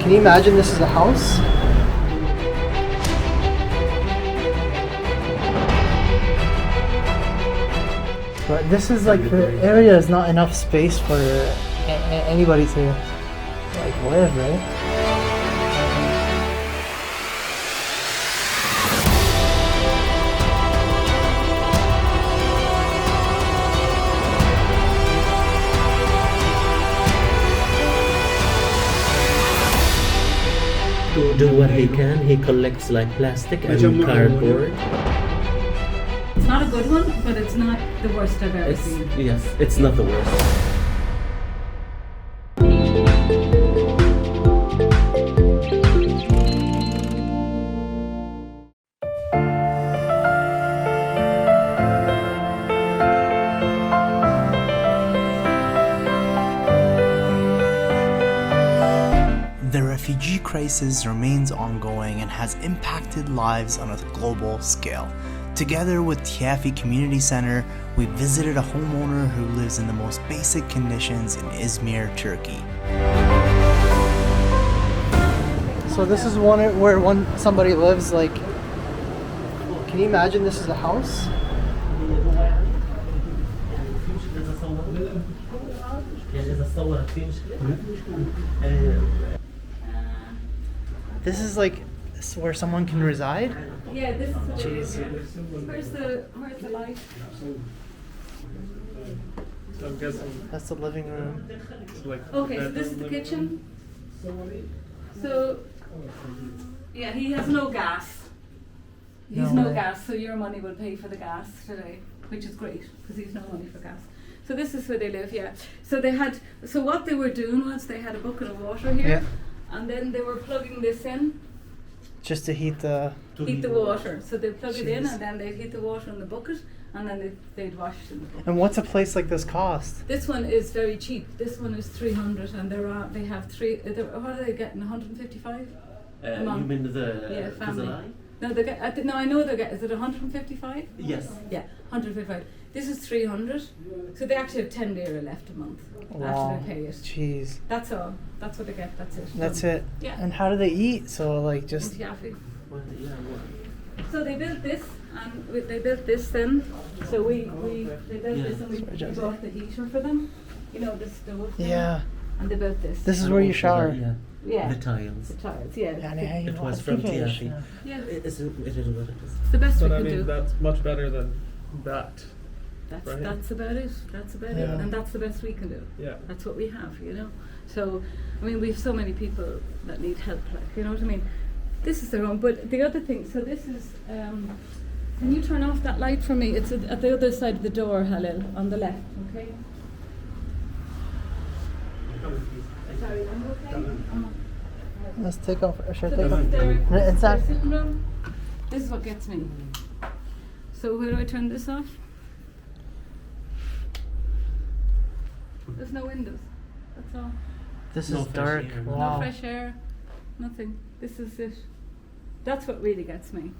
Can you imagine this is a house? But this is like, the area is not enough space for anybody to like live, right? To do what he can, he collects like plastic and cardboard. It's not a good one, but it's not the worst I've ever seen. Yes, it's not the worst. The refugee crisis remains ongoing and has impacted lives on a global scale. Together with Tiafi Community Center, we visited a homeowner who lives in the most basic conditions in Izmir, Turkey. So this is where somebody lives, like, can you imagine this is a house? This is like where someone can reside? Yeah, this is what Jeez. Where's the light? So I'm guessing That's the living room. it's like Okay, so this is the kitchen. So, yeah, he has no gas. He's No no way. gas, so your money will pay for the gas today, which is great because he's no money for gas. So this is where they live, yeah. So what they were doing was they had a bucket of water here, and then they were plugging this in. Just to heat the... Heat the water. So they plug it in, Jeez. and then they'd heat the water in the bucket, and then they'd wash it in the bucket. And what's a place like this cost? This one is very cheap. This one is 300, and they have three. What are they getting? 155. You mean the Yeah, family. Kızılay? No, they get. No, I know they get. Is it 155? Yes. Yeah, 155. This is 300. So they actually have 10 lira left a month Wow. after they pay it. Jeez. That's all. That's what they get. That's it. That's it. Yeah. And how do they eat? So like just... Yafi. Well, yeah, well, So they built this, and they built this then. So they built this, and we bought the heater for them. You know, the stove. thing. Yeah. And they built this. This is and where you also shower. Yeah. The tiles. The tiles. Yeah. يعني It was from Tiafi. Yeah. It is what it is. It's the best we but I can mean do. that's much better than that. That's right. that's about it. That's about it, Yeah. and that's the best we can do. Yeah. That's what we have, you know. So, I mean, we have so many people that need help. Like, you know what I mean? This is their own. But the other thing. So this is. Can you turn off that light for me? It's at the other side of the door, Halil, on the left. Okay. Sorry, I'm okay. Let's take off our shirt. So this is their Inside. sitting room. This is what gets me. So where do I turn this off? There's no windows. That's all. This No is fresh dark. air. No Wow. No fresh air. Nothing. This is it. That's what really gets me.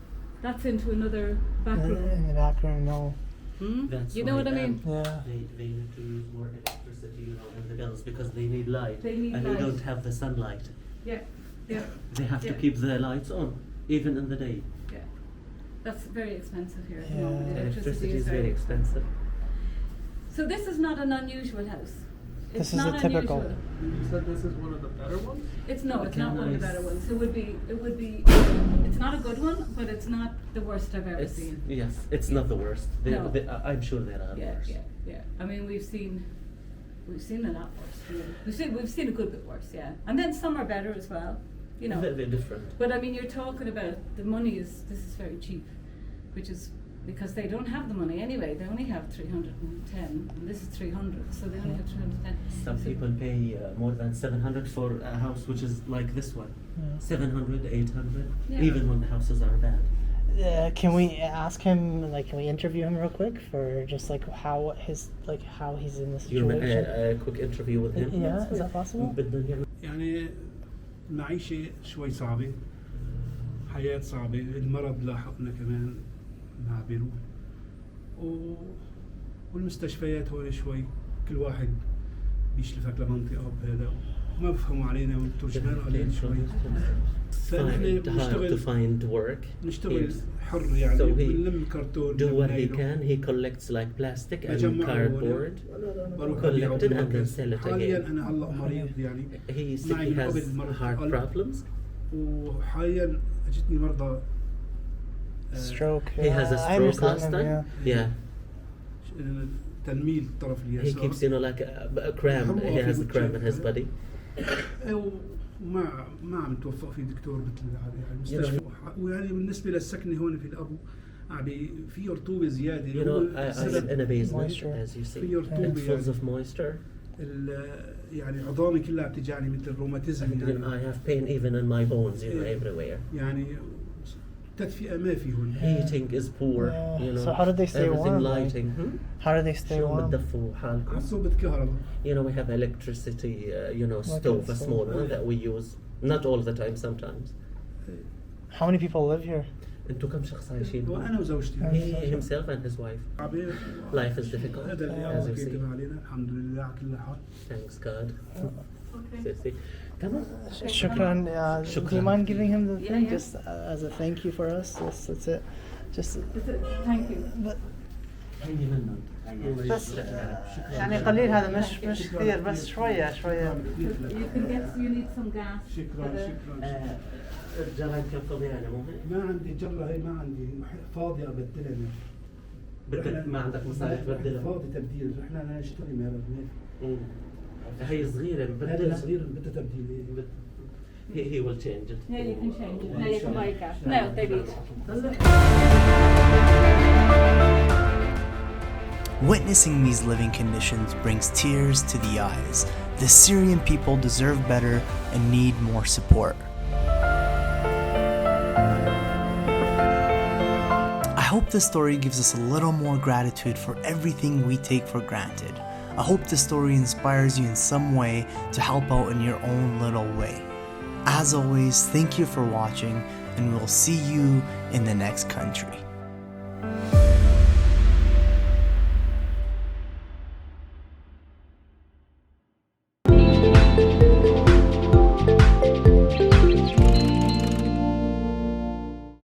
That's into another back room. In the back room, no. Hmm? That's You know why, what I mean? Yeah. They need to use more electricity, you know, in the bills because they need light. They need and light. they don't have the sunlight. Yeah. Yeah. They have to Yeah. keep the lights on, even in the day. Yeah. That's very expensive here at the Yeah. moment. The Electricity is very expensive. So this is not an unusual house. This It's is a not typical. unusual. You said this is one of the better ones? It's no, it's not one of the better Nice. ones. It would be. It's not a good one, but it's not the worst I've ever seen. Yes, it's not the worst. No. I'm sure there are Yeah, worse. yeah. I mean, we've seen a lot worse. Really. We've seen a good bit worse, yeah. And then some are better as well, you know. They're different. But I mean, you're talking about the money this is very cheap, which is because they don't have the money anyway. They only have 310, and this is 300, so they only have 310. Some So- people pay more than 700 for a house which is like this one. 700, 800, Yeah. even when the houses are bad. Can we ask him? Like, can we interview him real quick for just like how he's in this You want situation? a quick interview with him? Yeah, is that possible? بدنا نعمل- يعني المعيشة شوي صعبة، حياة صعبة، المرض لاحقنا كمان نعبره، والمستشفيات هون شوي كل واحد بيشلفك لمنطقة بهذا ما بفهموا علينا والترجمان قليل شوي. فنحن Find hard to بنشتغل find work. نشتغل Yes. حر يعني So he بنلم كرتون do what he بننيله. can. He collects like plastic and بجمعه cardboard. بروح collected أبيعه and then بالمركز. sell it حاليا again. أنا هلا مريض يعني He said معي he من has قبل مرض heart قلب problems. وحاليا اجتني مرضى Stroke. He has a I stroke understand last him, time. yeah. تنميل الطرف He اليسار. keeps like a cramp. He has a cramp in his body. ما عم توفق في دكتور مثل هذا يعني مستشفى. ويعني بالنسبه للسكنه هون في الابو في رطوبه زياده. You know, I live in a basement, Moisture. as you see. في رطوبه It's full of moisture. يعني عظامي كلها بتجاني مثل الروماتيزم And يعني. I have pain even in my bones, everywhere. يعني تدفئه ما في هون. Heating is poor, So how do they stay everything warm? Like, lighting. how do they stay شو warm? بتدفوا حالكم؟ عصوبة كهرباء. We have electricity, stove, a small one that we use. Not all the time, sometimes. How many people live here? انتوا كم شخص عايشين؟ وانا وزوجتي. He himself and his wife. Life is difficult, هذا اللي as you كتب see. علينا الحمد لله على كل حال. Thanks God. Okay. تمام. Shukran. Do you Shukran. mind giving him the Yeah, thing yeah. just as a thank you for us? Yes, that's it. Just Thank you. بس يعني قليل هذا مش كثير بس شوية شوية. You need some gas. شكرا. الجرايد كم فاضية يعني مو هيك؟ ما عندي جرة هي ما عندي فاضية أبدلها. بدك ما عندك مصاري تبدلها؟ فاضي تبديل رحنا نشتري مال. هي صغيرة هذا ببدلها. صغير بدها تبديل. He will change it. Yeah, you can change it. Now you can buy gas. No, they beat. Witnessing these living conditions brings tears to the eyes. The Syrian people deserve better and need more support. I hope this story gives us a little more gratitude for everything we take for granted. I hope this story inspires you in some way to help out in your own little way. As always, thank you for watching, and we'll see you in the next country.